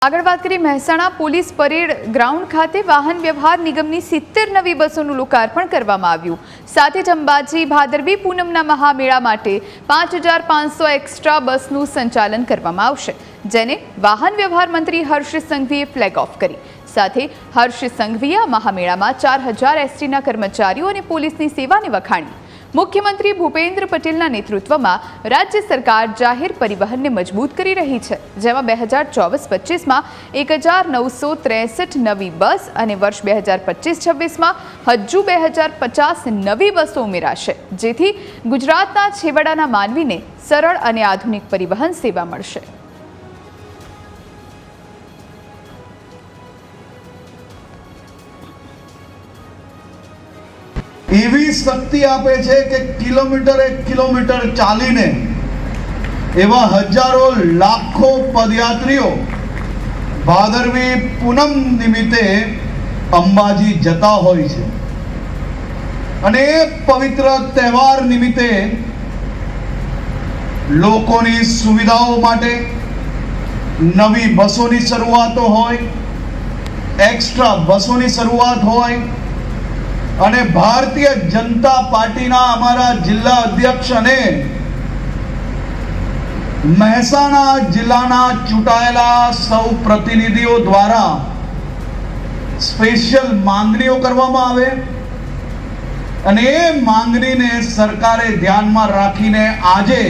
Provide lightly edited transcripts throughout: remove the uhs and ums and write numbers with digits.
આગળ વાત કરીએ મહેસાણા પોલીસ પરેડ ગ્રાઉન્ડ ખાતે વાહન વ્યવહાર નિગમની 70 નવી બસોનું લોકાર્પણ કરવામાં આવ્યું। સાથે જ અંબાજી ભાદરવી પૂનમના મહામેળા માટે 5500 એક્સ્ટ્રા બસનું સંચાલન કરવામાં આવશે, જેને વાહન વ્યવહાર મંત્રી હર્ષ સંઘવીએ ફ્લેગ ઓફ કરી। સાથે હર્ષ સંઘવીએ મહામેળામાં 4000 એસટીના કર્મચારીઓ અને પોલીસની સેવાને વખાણી। मुख्यमंत्री भूपेन्द्र पटेलना नेतृत्वમાં राज्य सरकार जाहिर परिवहनને મજબૂત કરી રહી છે, જેમાં 2024-25માં 1963 નવી બસ અને વર્ષ 2025-26માં હજુ 2050 નવી બસો ઉમેરાશે, જેથી ગુજરાતના છેવાડાના માનવીને સરળ અને આધુનિક પરિવહન સેવા મળશે। એવી શક્તિ આપે છે કે કિલોમીટર ચાલીને એવા હજારો લાખો પદયાત્રીઓ ભાદરવી પૂનમ નિમિત્તે અંબાજી જતા હોય છે અને પવિત્ર તહેવાર નિમિત્તે લોકોની સુવિધાઓ માટે નવી બસોની શરૂઆતો હોય, એક્સ્ટ્રા બસોની શરૂઆત હોય અને ભારતીય જનતા પાર્ટીના અમારા જિલ્લા અધ્યક્ષ અને મહેસાણા જિલ્લાના ચૂંટાયેલા સૌ પ્રતિનિધિઓ દ્વારા સ્પેશિયલ માંગણીઓ કરવામાં આવે અને એ માંગણીને સરકારે ધ્યાનમાં રાખીને આજે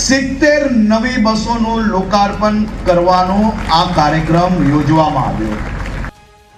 70 નવી બસોનું લોકાર્પણ કરવાનો આ કાર્યક્રમ યોજવામાં આવ્યો।